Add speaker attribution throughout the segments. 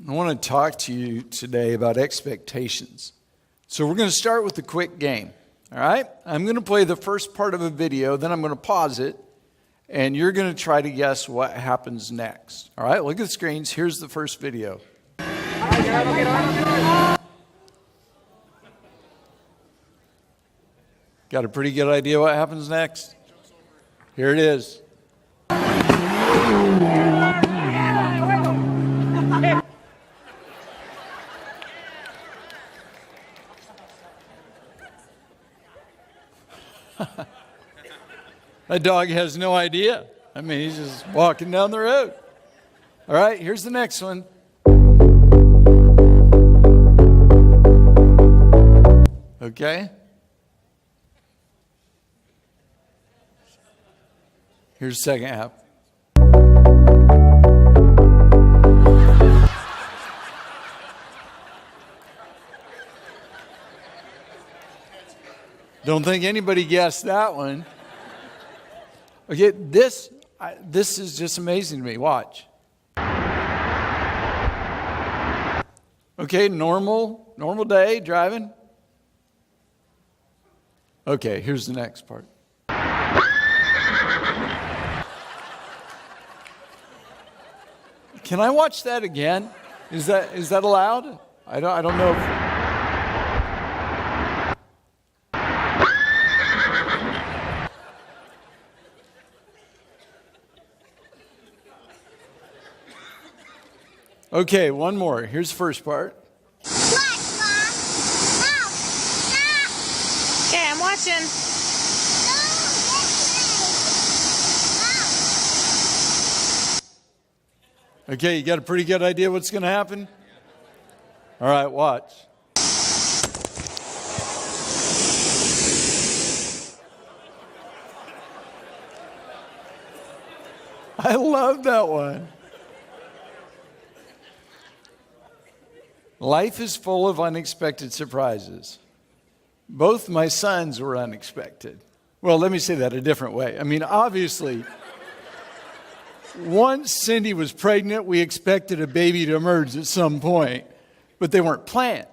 Speaker 1: I want to talk to you today about expectations. So we're going to start with a quick game, all right? I'm going to play the first part of a video, then I'm going to pause it, and you're going to try to guess what happens next. All right, look at the screens. Here's the first video. Got a pretty good idea what happens next? Here it is. That dog has no idea. I mean, he's just walking down the road. All right, here's the next one. Okay. Here's the second half. Don't think anybody guessed that one. Okay, this is just amazing to me. Watch. Okay, normal day driving. Okay, here's the next part. Can I watch that again? Is that allowed? I don't know if... Okay, one more. Here's the first part.
Speaker 2: What, Mom? No. Okay, I'm watching.
Speaker 1: Okay, you got a pretty good idea what's going to happen? All right, watch. I love that one. Life is full of unexpected surprises. Both my sons were unexpected. Well, let me say that a different way. I mean, obviously, once Cindy was pregnant, we expected a baby to emerge at some point, but they weren't planned.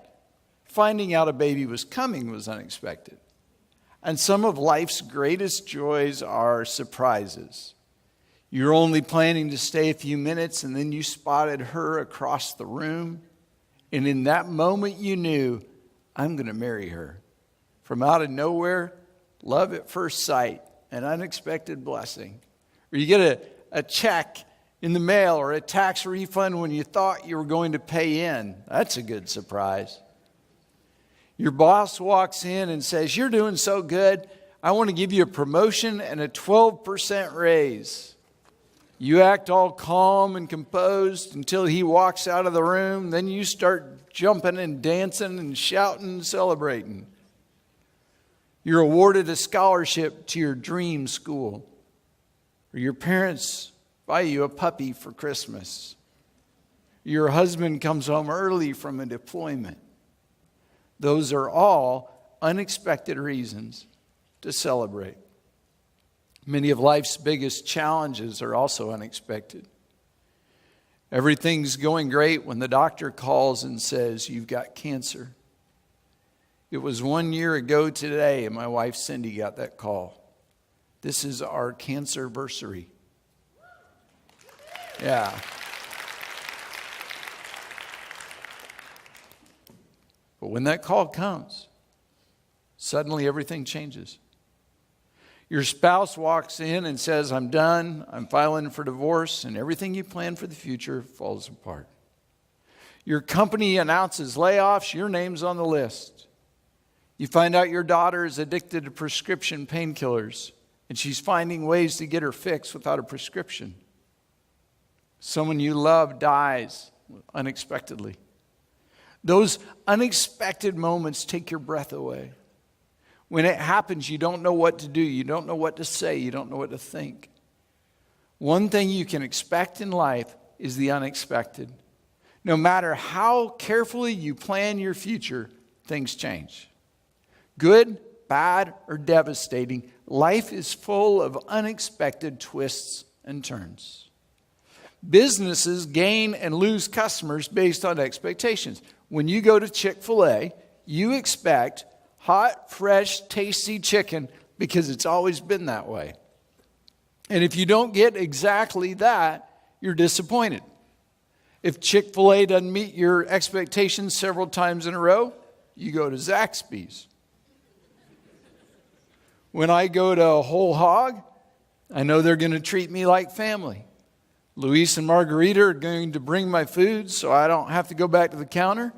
Speaker 1: Finding out a baby was coming was unexpected. And some of life's greatest joys are surprises. You're only planning to stay a few minutes, and then you spotted her across the room. And in that moment, you knew, I'm going to marry her. From out of nowhere, love at first sight, an unexpected blessing. Or you get a check in the mail or a tax refund when you thought you were going to pay in. That's a good surprise. Your boss walks in and says, you're doing so good, I want to give you a promotion and a 12% raise. You act all calm and composed until he walks out of the room. Then you start jumping and dancing and shouting and celebrating. You're awarded a scholarship to your dream school. Or your parents buy you a puppy for Christmas. Your husband comes home early from a deployment. Those are all unexpected reasons to celebrate. Many of life's biggest challenges are also unexpected. Everything's going great when the doctor calls and says, you've got cancer. It was 1 year ago today, and my wife Cindy got that call. This is our cancer-versary. Yeah. But when that call comes, suddenly everything changes. Your spouse walks in and says, I'm done, I'm filing for divorce, and everything you planned for the future falls apart. Your company announces layoffs, your name's on the list. You find out your daughter is addicted to prescription painkillers, and she's finding ways to get her fixed without a prescription. Someone you love dies unexpectedly. Those unexpected moments take your breath away. When it happens, you don't know what to do. You don't know what to say. You don't know what to think. One thing you can expect in life is the unexpected. No matter how carefully you plan your future, things change. Good, bad, or devastating, life is full of unexpected twists and turns. Businesses gain and lose customers based on expectations. When you go to Chick-fil-A, you expect hot, fresh, tasty chicken because it's always been that way. And if you don't get exactly that, you're disappointed. If Chick-fil-A doesn't meet your expectations several times in a row, you go to Zaxby's. When I go to Whole Hog, I know they're going to treat me like family. Luis and Margarita are going to bring my food so I don't have to go back to the counter.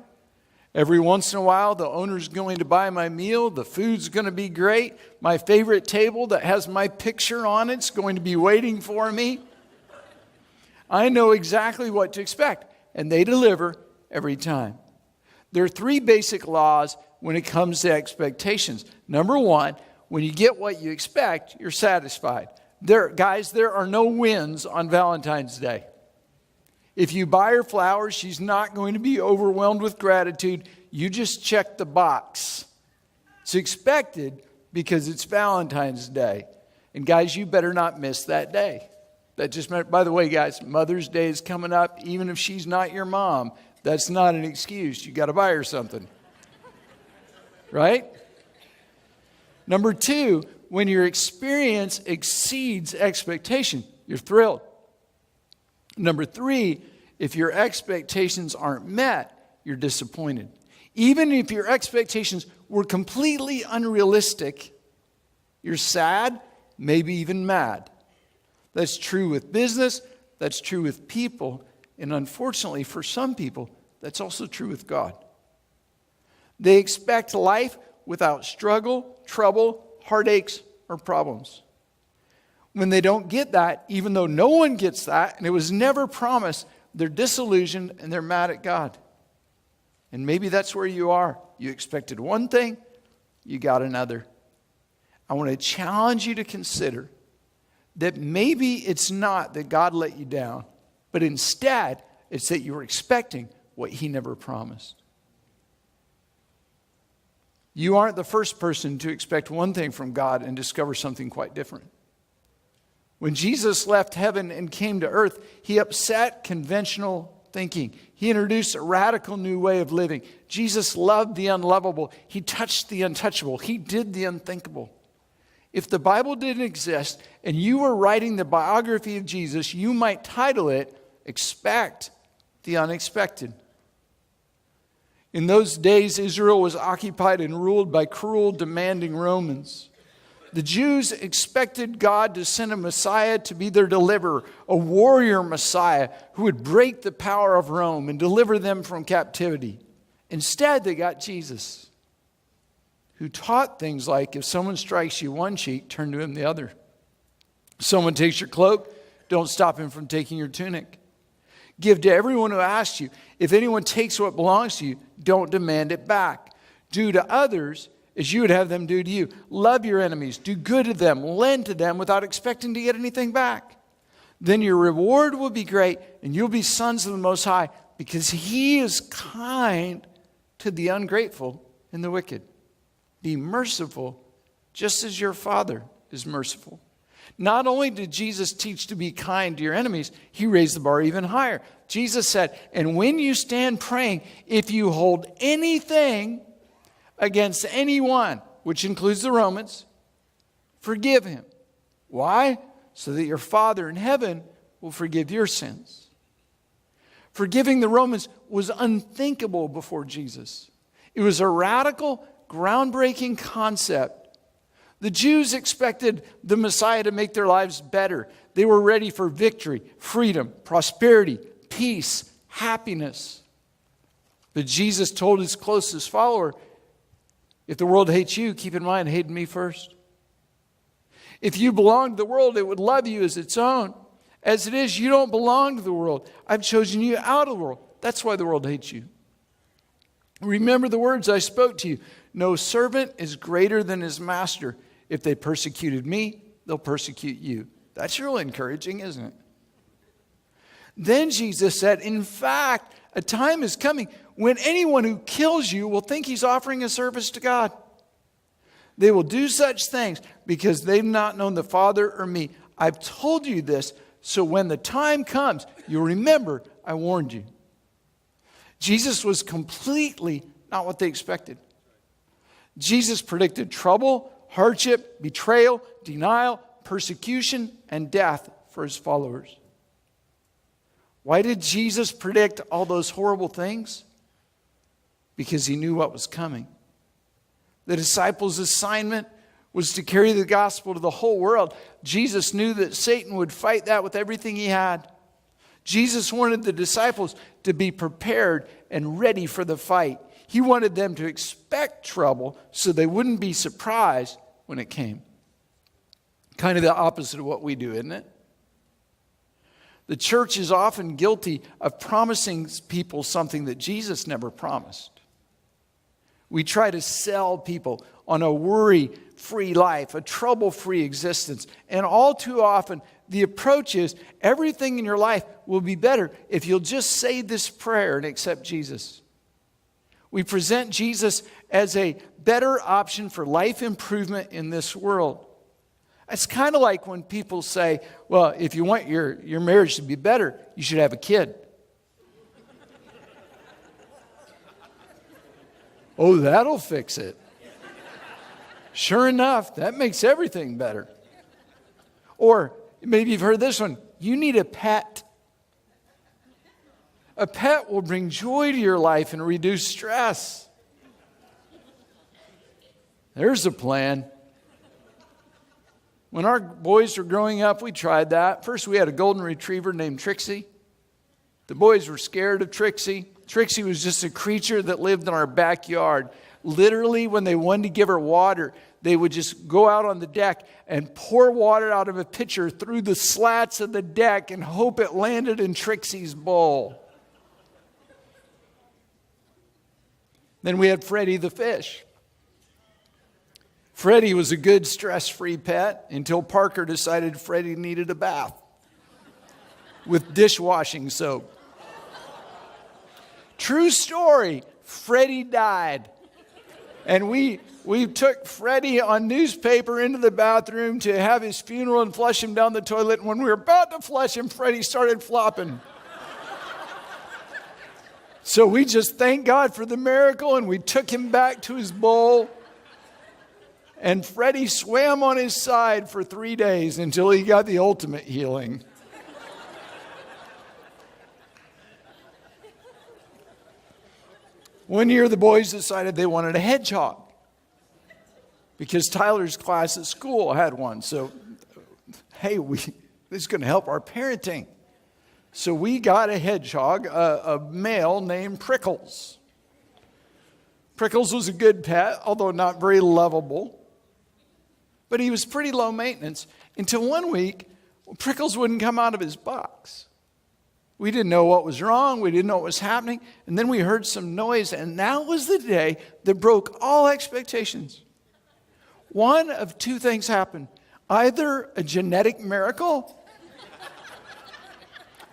Speaker 1: Every once in a while, the owner's going to buy my meal. The food's going to be great. My favorite table that has my picture on it's going to be waiting for me. I know exactly what to expect, and they deliver every time. There are 3 basic laws when it comes to expectations. Number 1, when you get what you expect, you're satisfied. There are no wins on Valentine's Day. If you buy her flowers, she's not going to be overwhelmed with gratitude. You just check the box. It's expected because it's Valentine's Day. And guys, you better not miss that day. That just meant, by the way, guys, Mother's Day is coming up. Even if she's not your mom, that's not an excuse. You got to buy her something. Right? Number 2, when your experience exceeds expectation, you're thrilled. Number 3, if your expectations aren't met, you're disappointed. Even if your expectations were completely unrealistic, you're sad, maybe even mad. That's true with business, that's true with people, and unfortunately for some people, that's also true with God. They expect life without struggle, trouble, heartaches, or problems. When they don't get that, even though no one gets that, and it was never promised, they're disillusioned and they're mad at God. And maybe that's where you are. You expected one thing, you got another. I want to challenge you to consider that maybe it's not that God let you down, but instead it's that you were expecting what He never promised. You aren't the first person to expect one thing from God and discover something quite different. When Jesus left heaven and came to earth, He upset conventional thinking. He introduced a radical new way of living. Jesus loved the unlovable. He touched the untouchable. He did the unthinkable. If the Bible didn't exist and you were writing the biography of Jesus, you might title it, Expect the Unexpected. In those days, Israel was occupied and ruled by cruel, demanding Romans. The Jews expected God to send a Messiah to be their deliverer, a warrior Messiah who would break the power of Rome and deliver them from captivity. Instead, they got Jesus, who taught things like, if someone strikes you one cheek, turn to him the other. If someone takes your cloak, don't stop him from taking your tunic. Give to everyone who asks you. If anyone takes what belongs to you, don't demand it back. Do to others as you would have them do to you. Love your enemies. Do good to them. Lend to them without expecting to get anything back. Then your reward will be great, and you'll be sons of the Most High, because He is kind to the ungrateful and the wicked. Be merciful, just as your Father is merciful. Not only did Jesus teach to be kind to your enemies, He raised the bar even higher. Jesus said, and when you stand praying, if you hold anything against anyone, which includes the Romans, forgive him. Why? So that your Father in heaven will forgive your sins. Forgiving the Romans was unthinkable before Jesus. It was a radical, groundbreaking concept. The Jews expected the Messiah to make their lives better. They were ready for victory, freedom, prosperity, peace, happiness. But Jesus told His closest follower, if the world hates you, keep in mind, it hated me first. If you belong to the world, it would love you as its own. As it is, you don't belong to the world. I've chosen you out of the world. That's why the world hates you. Remember the words I spoke to you. No servant is greater than his master. If they persecuted me, they'll persecute you. That's really encouraging, isn't it? Then Jesus said, in fact, a time is coming when anyone who kills you will think he's offering a service to God. They will do such things because they've not known the Father or me. I've told you this So when the time comes, you'll remember I warned you. Jesus was completely not what they expected. Jesus predicted trouble, hardship, betrayal, denial, persecution, and death for his followers. Why did Jesus predict all those horrible things? Because he knew what was coming. The disciples' assignment was to carry the gospel to the whole world. Jesus knew that Satan would fight that with everything he had. Jesus wanted the disciples to be prepared and ready for the fight. He wanted them to expect trouble so they wouldn't be surprised when it came. Kind of the opposite of what we do, isn't it? The church is often guilty of promising people something that Jesus never promised. We try to sell people on a worry-free life, a trouble-free existence. And all too often, the approach is everything in your life will be better if you'll just say this prayer and accept Jesus. We present Jesus as a better option for life improvement in this world. It's kind of like when people say, well, if you want your marriage to be better, you should have a kid. Oh, that'll fix it. Sure enough, that makes everything better. Or maybe you've heard this one. You need a pet. A pet will bring joy to your life and reduce stress. There's a plan. When our boys were growing up, we tried that. First, we had a golden retriever named Trixie. The boys were scared of Trixie. Trixie was just a creature that lived in our backyard. Literally, when they wanted to give her water, they would just go out on the deck and pour water out of a pitcher through the slats of the deck and hope it landed in Trixie's bowl. Then we had Freddie the fish. Freddie was a good stress-free pet until Parker decided Freddie needed a bath with dishwashing soap. True story, Freddie died. And we took Freddie on newspaper into the bathroom to have his funeral and flush him down the toilet. And when we were about to flush him, Freddie started flopping. So we just thanked God for the miracle and we took him back to his bowl. And Freddie swam on his side for 3 days until he got the ultimate healing. One year, the boys decided they wanted a hedgehog because Tyler's class at school had one. So, hey, this is going to help our parenting. So we got a hedgehog, a male named Prickles. Prickles was a good pet, although not very lovable. But he was pretty low maintenance until one week, Prickles wouldn't come out of his box. We didn't know what was wrong. We didn't know what was happening. And then we heard some noise, and that was the day that broke all expectations. One of two things happened. Either a genetic miracle,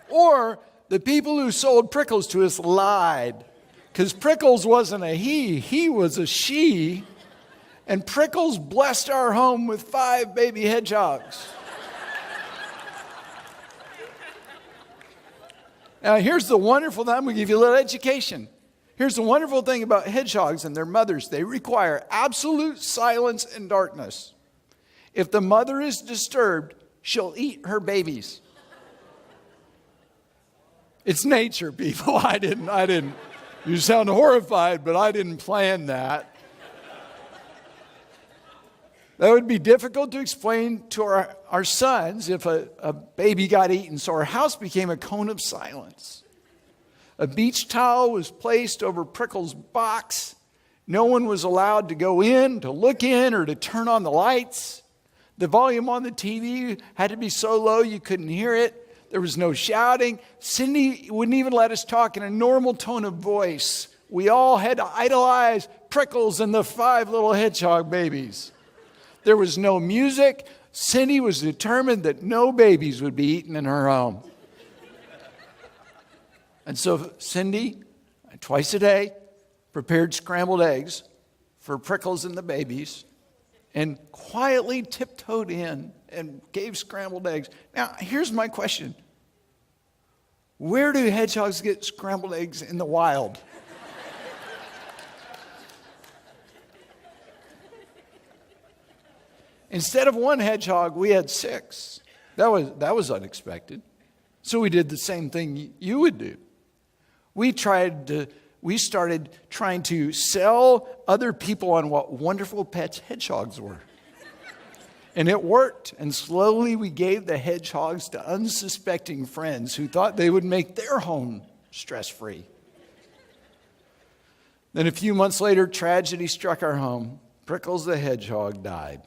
Speaker 1: or the people who sold Prickles to us lied. Because Prickles wasn't a he was a she. And Prickles blessed our home with 5 baby hedgehogs. Now, here's the wonderful thing. I'm going to give you a little education. Here's the wonderful thing about hedgehogs and their mothers. They require absolute silence and darkness. If the mother is disturbed, she'll eat her babies. It's nature, people. I didn't. You sound horrified, but I didn't plan that. That would be difficult to explain to our sons if a baby got eaten. So our house became a cone of silence. A beach towel was placed over Prickles' box. No one was allowed to go in, to look in, or to turn on the lights. The volume on the TV had to be so low you couldn't hear it. There was no shouting. Cindy wouldn't even let us talk in a normal tone of voice. We all had to idolize Prickles and the 5 little hedgehog babies. There was no music. Cindy was determined that no babies would be eaten in her home. And so Cindy, twice a day, prepared scrambled eggs for Prickles and the babies. and quietly tiptoed in and gave scrambled eggs. Now, here's my question. Where do hedgehogs get scrambled eggs in the wild? Instead of one hedgehog, we had 6. That was unexpected. So we did the same thing you would do. We started trying to sell other people on what wonderful pets hedgehogs were. And it worked. And slowly we gave the hedgehogs to unsuspecting friends who thought they would make their home stress-free. Then a few months later, tragedy struck our home. Prickles the hedgehog died.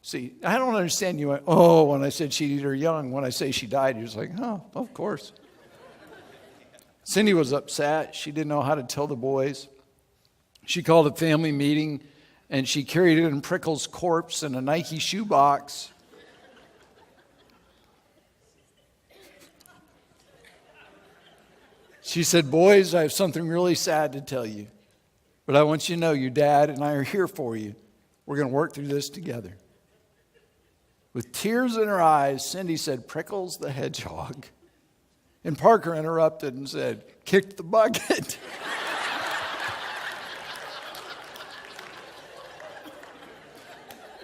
Speaker 1: See, I don't understand. You went, oh, when I said she'd eat her young. When I say she died, you're just like, oh, of course. Cindy was upset. She didn't know how to tell the boys. She called a family meeting, and she carried in Prickles' corpse in a Nike shoebox. She said, boys, I have something really sad to tell you. But I want you to know your dad and I are here for you. We're going to work through this together. With tears in her eyes, Cindy said, Prickles the hedgehog. And Parker interrupted and said, kicked the bucket.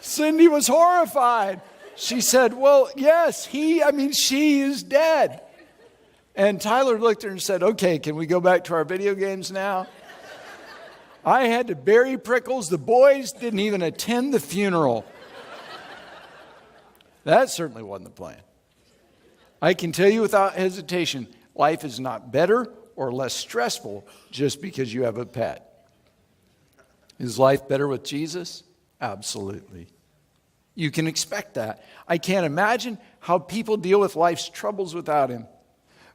Speaker 1: Cindy was horrified. She said, well, yes, she is dead. And Tyler looked at her and said, okay, can we go back to our video games now? I had to bury Prickles. The boys didn't even attend the funeral. That certainly wasn't the plan. I can tell you without hesitation, life is not better or less stressful just because you have a pet. Is life better with Jesus? Absolutely. You can expect that. I can't imagine how people deal with life's troubles without him.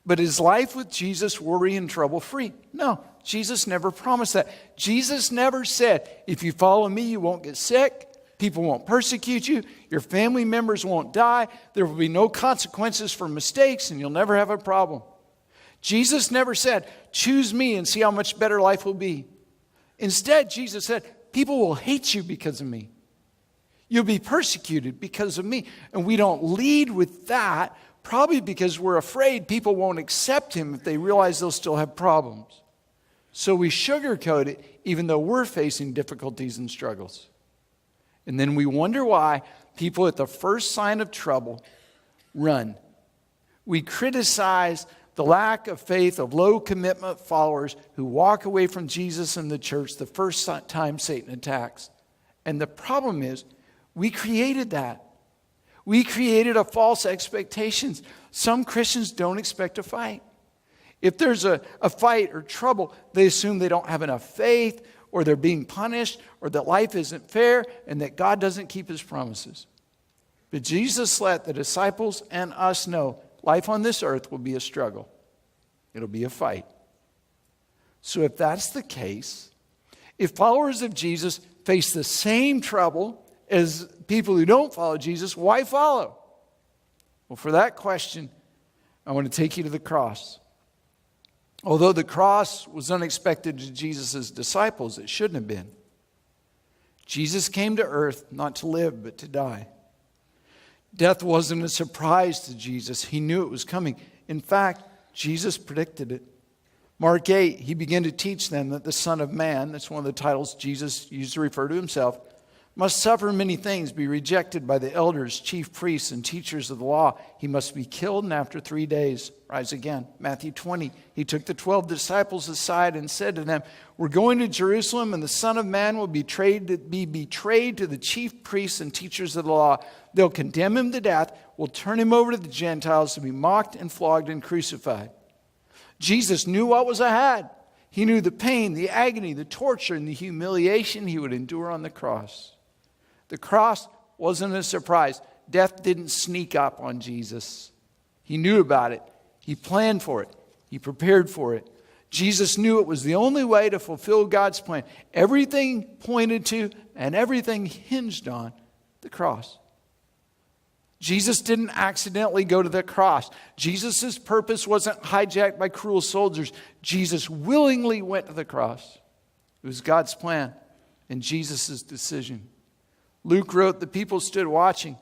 Speaker 1: But is life with Jesus worry and trouble free? No, Jesus never promised that. Jesus never said, if you follow me, you won't get sick. People won't persecute you. Your family members won't die. There will be no consequences for mistakes, and you'll never have a problem. Jesus never said, choose me and see how much better life will be. Instead, Jesus said, people will hate you because of me. You'll be persecuted because of me. And we don't lead with that, probably because we're afraid people won't accept him if they realize they'll still have problems. So we sugarcoat it, even though we're facing difficulties and struggles. And then we wonder why people at the first sign of trouble run. We criticize the lack of faith of low commitment followers who walk away from Jesus and the church the first time Satan attacks. And the problem is, we created that. We created a false expectations. Some Christians don't expect a fight. If there's a fight or trouble, they assume they don't have enough faith, or they're being punished, or that life isn't fair, and that God doesn't keep his promises. But Jesus let the disciples and us know life on this earth will be a struggle. It'll be a fight. So if that's the case, if followers of Jesus face the same trouble as people who don't follow Jesus, why follow? Well, for that question, I want to take you to the cross. Although the cross was unexpected to Jesus' disciples, it shouldn't have been. Jesus came to earth not to live, but to die. Death wasn't a surprise to Jesus. He knew it was coming. In fact, Jesus predicted it. Mark 8, he began to teach them that the Son of Man, that's one of the titles Jesus used to refer to himself, must suffer many things, be rejected by the elders, chief priests, and teachers of the law. He must be killed, and after 3 days rise again. Matthew 20, he took the 12 disciples aside and said to them, we're going to Jerusalem, and the Son of Man will be betrayed to the chief priests and teachers of the law. They'll condemn him to death, will turn him over to the Gentiles to be mocked and flogged and crucified. Jesus knew what was ahead. He knew the pain, the agony, the torture, and the humiliation he would endure on the cross. The cross wasn't a surprise. Death didn't sneak up on Jesus. He knew about it. He planned for it. He prepared for it. Jesus knew it was the only way to fulfill God's plan. Everything pointed to and everything hinged on the cross. Jesus didn't accidentally go to the cross. Jesus' purpose wasn't hijacked by cruel soldiers. Jesus willingly went to the cross. It was God's plan and Jesus' decision. Luke wrote, the people stood watching.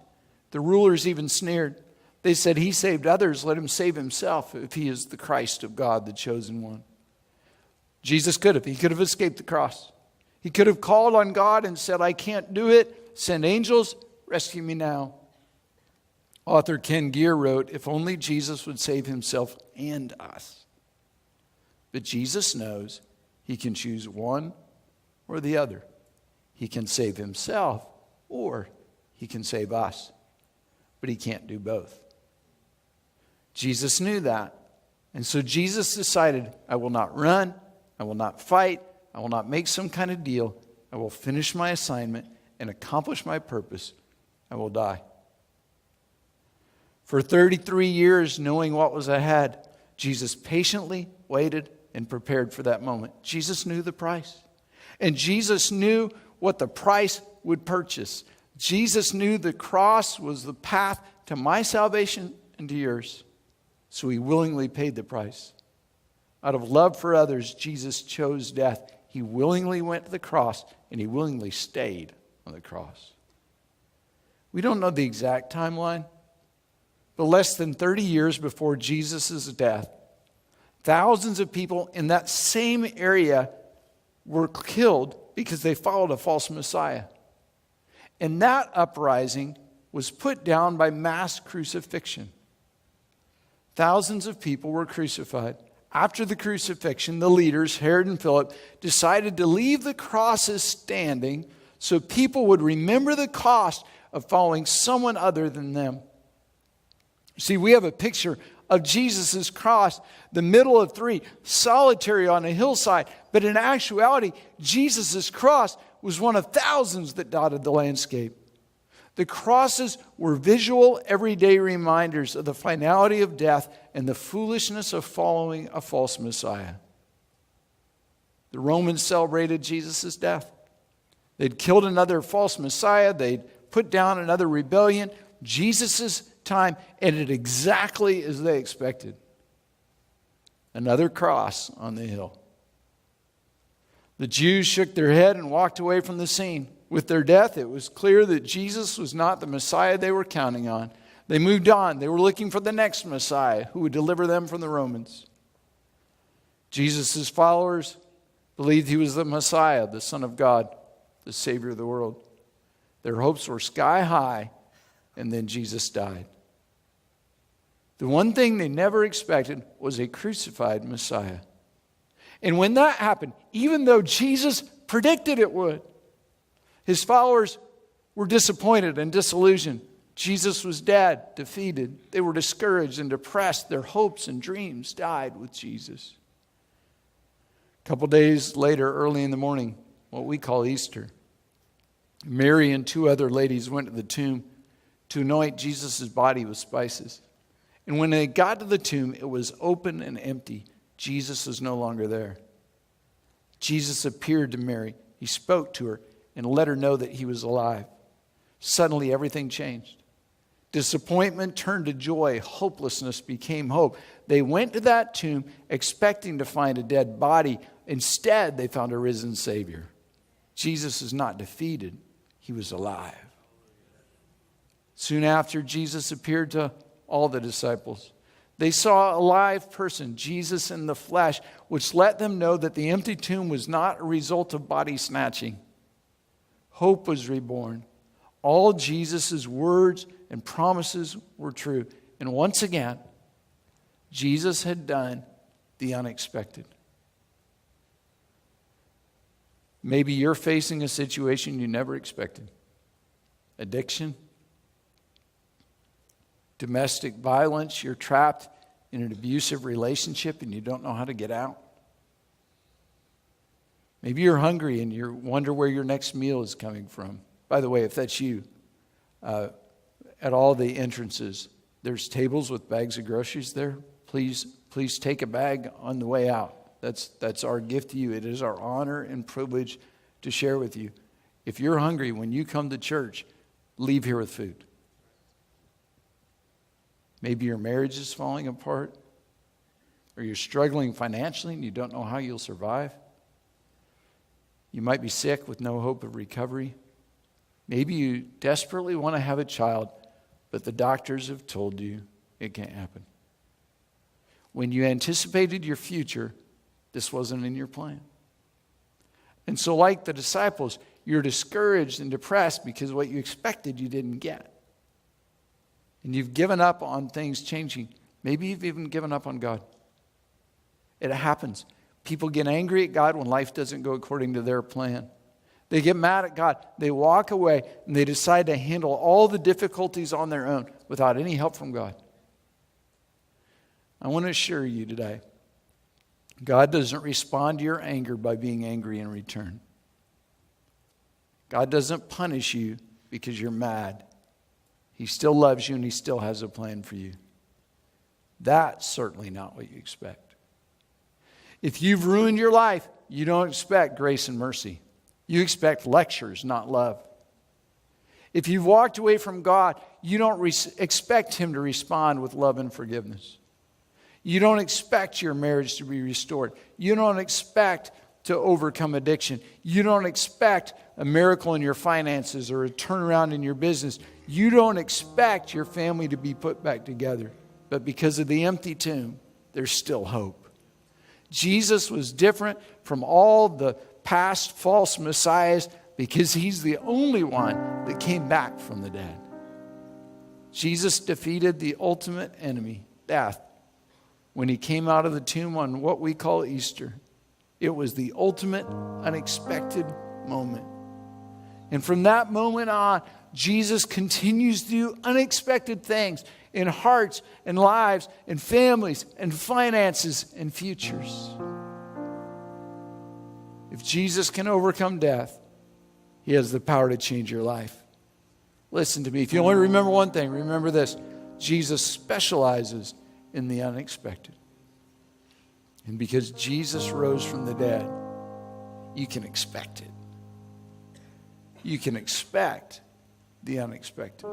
Speaker 1: The rulers even sneered. They said, he saved others, let him save himself if he is the Christ of God, the chosen one. Jesus could have. He could have escaped the cross. He could have called on God and said, I can't do it. Send angels, rescue me now. Author Ken Gear wrote, if only Jesus would save himself and us. But Jesus knows he can choose one or the other. He can save himself or he can save us. But he can't do both. Jesus knew that. And so Jesus decided, I will not run, I will not fight, I will not make some kind of deal. I will finish my assignment and accomplish my purpose. I will die. For 33 years, knowing what was ahead, Jesus patiently waited and prepared for that moment. Jesus knew the price. And Jesus knew what the price would purchase. Jesus knew the cross was the path to my salvation and to yours. So he willingly paid the price. Out of love for others, Jesus chose death. He willingly went to the cross and he willingly stayed on the cross. We don't know the exact timeline, but less than 30 years before Jesus' death, thousands of people in that same area were killed because they followed a false Messiah. And that uprising was put down by mass crucifixion. Thousands of people were crucified. After the crucifixion, the leaders, Herod and Philip, decided to leave the crosses standing so people would remember the cost of following someone other than them. See, we have a picture of Jesus' cross, the middle of three, solitary on a hillside. But in actuality, Jesus' cross was one of thousands that dotted the landscape. The crosses were visual, everyday reminders of the finality of death and the foolishness of following a false Messiah. The Romans celebrated Jesus' death. They'd killed another false Messiah. They'd put down another rebellion. Jesus' time ended exactly as they expected. Another cross on the hill. The Jews shook their head and walked away from the scene. With their death, it was clear that Jesus was not the Messiah they were counting on. They moved on. They were looking for the next Messiah who would deliver them from the Romans. Jesus' followers believed he was the Messiah, the Son of God, the Savior of the world. Their hopes were sky high, and then Jesus died. The one thing they never expected was a crucified Messiah. And when that happened, even though Jesus predicted it would, his followers were disappointed and disillusioned. Jesus was dead, defeated. They were discouraged and depressed. Their hopes and dreams died with Jesus. A couple days later, early in the morning, what we call Easter, Mary and two other ladies went to the tomb to anoint Jesus' body with spices. And when they got to the tomb, it was open and empty. Jesus was no longer there. Jesus appeared to Mary. He spoke to her and let her know that he was alive. Suddenly, everything changed. Disappointment turned to joy. Hopelessness became hope. They went to that tomb expecting to find a dead body. Instead, they found a risen Savior. Jesus is not defeated. He was alive. Soon after, Jesus appeared to all the disciples. They saw a live person, Jesus in the flesh, which let them know that the empty tomb was not a result of body snatching. Hope was reborn. All Jesus' words and promises were true. And once again, Jesus had done the unexpected. Maybe you're facing a situation you never expected. Addiction, domestic violence, you're trapped in an abusive relationship and you don't know how to get out. Maybe you're hungry and you wonder where your next meal is coming from. By the way, if that's you, at all the entrances, there's tables with bags of groceries there. Please take a bag on the way out. That's our gift to you. It is our honor and privilege to share with you. If you're hungry when you come to church, leave here with food. Maybe your marriage is falling apart, or you're struggling financially and you don't know how you'll survive. You might be sick with no hope of recovery. Maybe you desperately want to have a child, but the doctors have told you it can't happen. When you anticipated your future, this wasn't in your plan. And so like the disciples, you're discouraged and depressed because what you expected you didn't get. And you've given up on things changing. Maybe you've even given up on God. It happens. People get angry at God when life doesn't go according to their plan. They get mad at God. They walk away and they decide to handle all the difficulties on their own without any help from God. I want to assure you today, God doesn't respond to your anger by being angry in return. God doesn't punish you because you're mad. He still loves you and He still has a plan for you. That's certainly not what you expect. If you've ruined your life, you don't expect grace and mercy. You expect lectures, not love. If you've walked away from God, you don't expect Him to respond with love and forgiveness. You don't expect your marriage to be restored. You don't expect to overcome addiction. You don't expect a miracle in your finances or a turnaround in your business. You don't expect your family to be put back together. But because of the empty tomb, there's still hope. Jesus was different from all the past false messiahs because He's the only one that came back from the dead. Jesus defeated the ultimate enemy, death, when He came out of the tomb on what we call Easter. It was the ultimate unexpected moment. And from that moment on, Jesus continues to do unexpected things in hearts and lives and families and finances and futures. If Jesus can overcome death, He has the power to change your life. Listen to me. If you only remember one thing, remember this. Jesus specializes in the unexpected. And because Jesus rose from the dead, you can expect it. You can expect the unexpected.